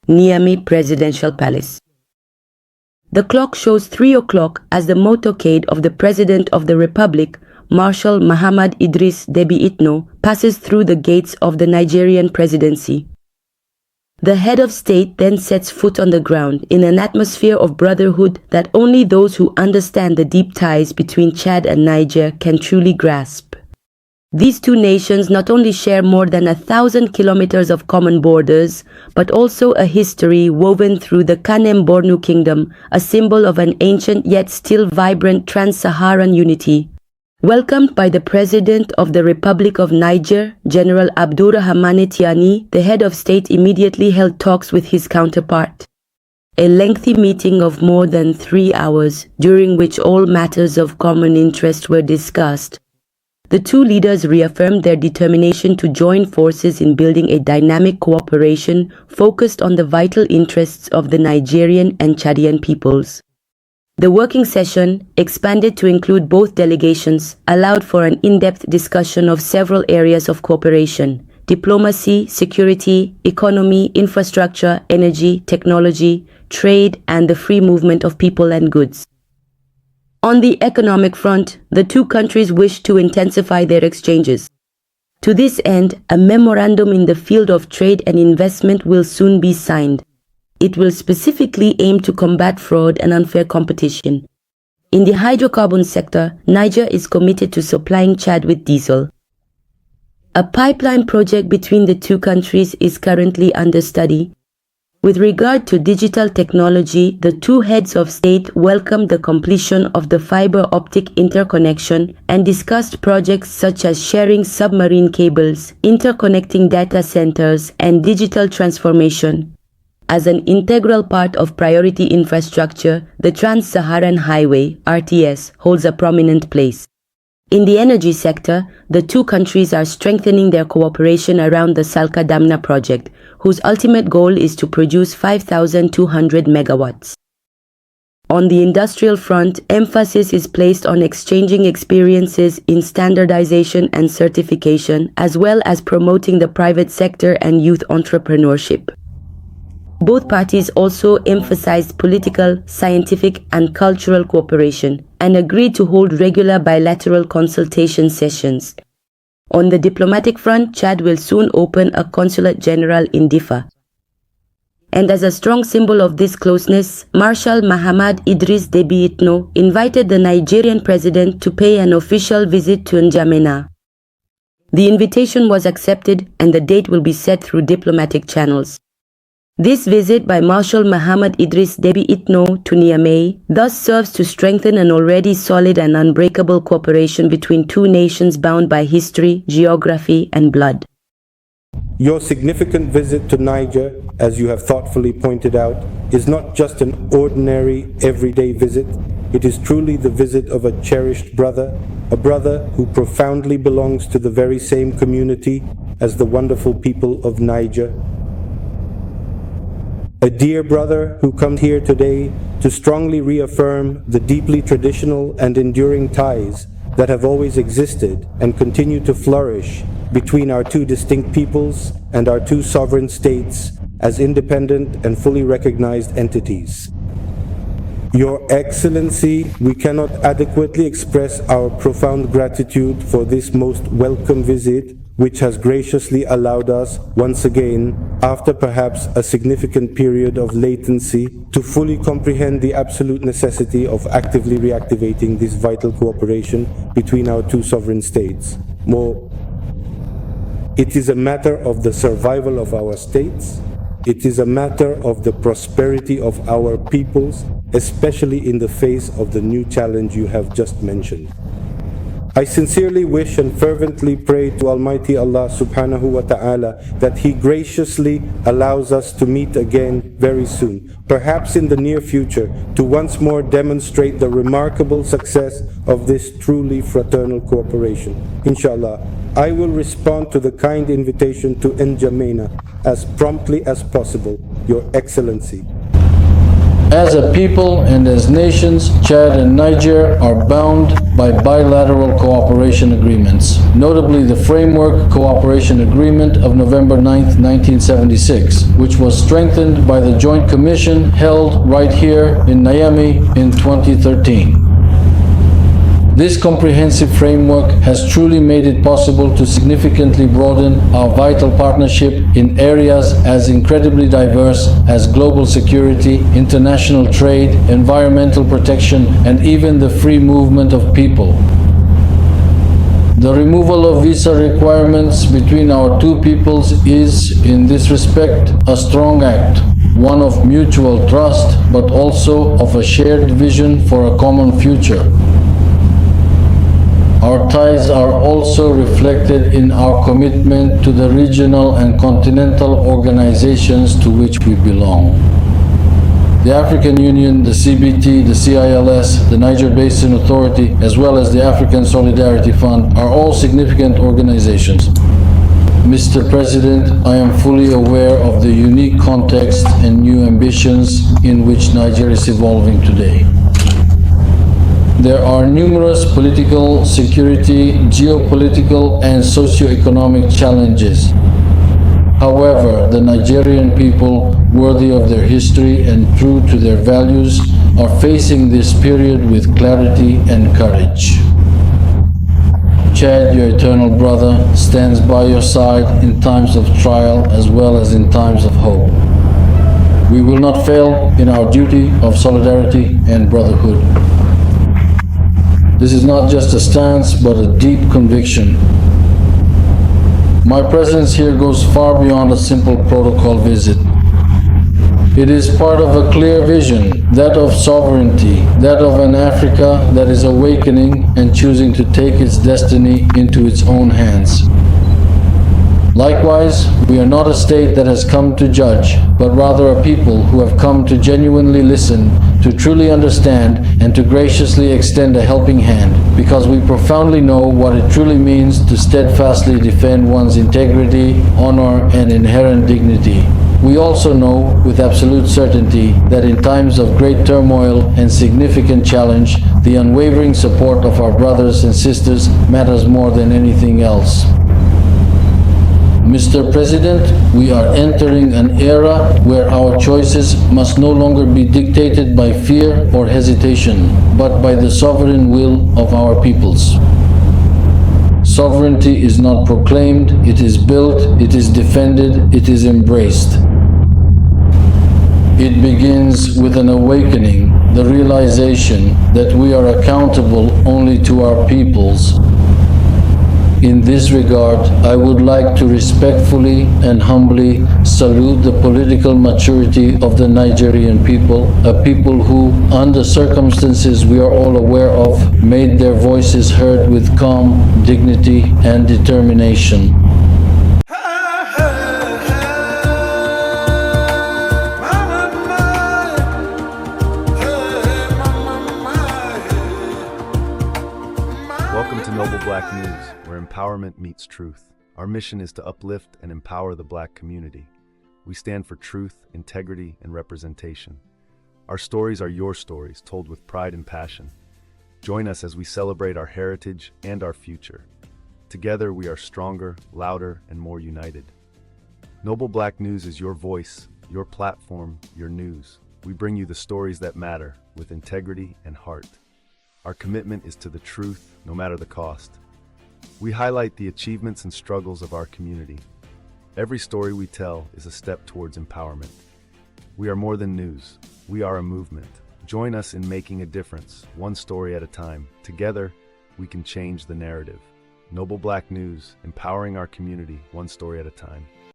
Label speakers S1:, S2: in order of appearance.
S1: Niamey Presidential Palace. The clock shows 3 o'clock as the motorcade of the President of the Republic, Marshal Mahamad Idris Deby Itno, passes through the gates of the Nigerian presidency. The head of state then sets foot on the ground in an atmosphere of brotherhood that only those who understand the deep ties between Chad and Niger can truly grasp. These two nations not only share more than 1,000 kilometers of common borders, but also a history woven through the Kanem Bornu Kingdom, a symbol of an ancient yet still vibrant trans-Saharan unity. Welcomed by the President of the Republic of Niger, General Abdourahmane Tiani, the head of state immediately held talks with his counterpart. A lengthy meeting of more than 3 hours, during which all matters of common interest were discussed. The two leaders reaffirmed their determination to join forces in building a dynamic cooperation focused on the vital interests of the Nigerian and Chadian peoples. The working session, expanded to include both delegations, allowed for an in-depth discussion of several areas of cooperation: diplomacy, security, economy, infrastructure, energy, technology, trade, and the free movement of people and goods. On the economic front, the two countries wish to intensify their exchanges. To this end, a memorandum in the field of trade and investment will soon be signed. It will specifically aim to combat fraud and unfair competition. In the hydrocarbon sector, Niger is committed to supplying Chad with diesel. A pipeline project between the two countries is currently under study. With regard to digital technology, the two heads of state welcomed the completion of the fiber optic interconnection and discussed projects such as sharing submarine cables, interconnecting data centers, and digital transformation. As an integral part of priority infrastructure, the Trans-Saharan Highway, RTS, holds a prominent place. In the energy sector, the two countries are strengthening their cooperation around the Salka Damna project, whose ultimate goal is to produce 5,200 megawatts. On the industrial front, emphasis is placed on exchanging experiences in standardization and certification, as well as promoting the private sector and youth entrepreneurship. Both parties also emphasized political, scientific, and cultural cooperation and agreed to hold regular bilateral consultation sessions. On the diplomatic front, Chad will soon open a consulate general in Diffa. And as a strong symbol of this closeness, Marshal Mahamad Idris Deby Itno invited the Nigerian president to pay an official visit to N'Djamena. The invitation was accepted and the date will be set through diplomatic channels. This visit by Marshal Mahamad Idris Deby Itno to Niamey thus serves to strengthen an already solid and unbreakable cooperation between two nations bound by history, geography, and blood.
S2: Your significant visit to Niger, as you have thoughtfully pointed out, is not just an ordinary, everyday visit. It is truly the visit of a cherished brother, a brother who profoundly belongs to the very same community as the wonderful people of Niger. A dear brother who comes here today to strongly reaffirm the deeply traditional and enduring ties that have always existed and continue to flourish between our two distinct peoples and our two sovereign states as independent and fully recognized entities. Your Excellency, we cannot adequately express our profound gratitude for this most welcome visit, which has graciously allowed us, once again, after perhaps a significant period of latency, to fully comprehend the absolute necessity of actively reactivating this vital cooperation between our two sovereign states. More, it is a matter of the survival of our states. It is a matter of the prosperity of our peoples, especially in the face of the new challenge you have just mentioned. I sincerely wish and fervently pray to Almighty Allah subhanahu wa ta'ala that He graciously allows us to meet again very soon, perhaps in the near future, to once more demonstrate the remarkable success of this truly fraternal cooperation. Inshallah, I will respond to the kind invitation to N'Djamena as promptly as possible, Your Excellency.
S3: As a people and as nations, Chad and Niger are bound by bilateral cooperation agreements, notably the Framework Cooperation Agreement of November 9, 1976, which was strengthened by the Joint Commission held right here in Niamey in 2013. This comprehensive framework has truly made it possible to significantly broaden our vital partnership in areas as incredibly diverse as global security, international trade, environmental protection, and even the free movement of people. The removal of visa requirements between our two peoples is, in this respect, a strong act, one of mutual trust, but also of a shared vision for a common future. Our ties are also reflected in our commitment to the regional and continental organizations to which we belong. The African Union, the CBT, the CILS, the Niger Basin Authority, as well as the African Solidarity Fund are all significant organizations. Mr. President, I am fully aware of the unique context and new ambitions in which Niger is evolving today. There are numerous political, security, geopolitical, and socio-economic challenges. However, the Nigerian people, worthy of their history and true to their values, are facing this period with clarity and courage. Chad, your eternal brother, stands by your side in times of trial as well as in times of hope. We will not fail in our duty of solidarity and brotherhood. This is not just a stance, but a deep conviction. My presence here goes far beyond a simple protocol visit. It is part of a clear vision, that of sovereignty, that of an Africa that is awakening and choosing to take its destiny into its own hands. Likewise, we are not a state that has come to judge, but rather a people who have come to genuinely listen, to truly understand, and to graciously extend a helping hand, because we profoundly know what it truly means to steadfastly defend one's integrity, honor, and inherent dignity. We also know with absolute certainty that in times of great turmoil and significant challenge, the unwavering support of our brothers and sisters matters more than anything else. Mr. President, we are entering an era where our choices must no longer be dictated by fear or hesitation, but by the sovereign will of our peoples. Sovereignty is not proclaimed, it is built, it is defended, it is embraced. It begins with an awakening, the realization that we are accountable only to our peoples. In this regard, I would like to respectfully and humbly salute the political maturity of the Nigerian people, a people who, under circumstances we are all aware of, made their voices heard with calm, dignity, and determination.
S4: Welcome to Noble Black News, where empowerment meets truth. Our mission is to uplift and empower the Black community. We stand for truth, integrity, and representation. Our stories are your stories, told with pride and passion. Join us as we celebrate our heritage and our future. Together, we are stronger, louder, and more united. Noble Black News is your voice, your platform, your news. We bring you the stories that matter, with integrity and heart. Our commitment is to the truth, no matter the cost. We highlight the achievements and struggles of our community. Every story we tell is a step towards empowerment. We are more than news. We are a movement. Join us in making a difference, one story at a time. Together, we can change the narrative. Noble Black News, empowering our community, one story at a time.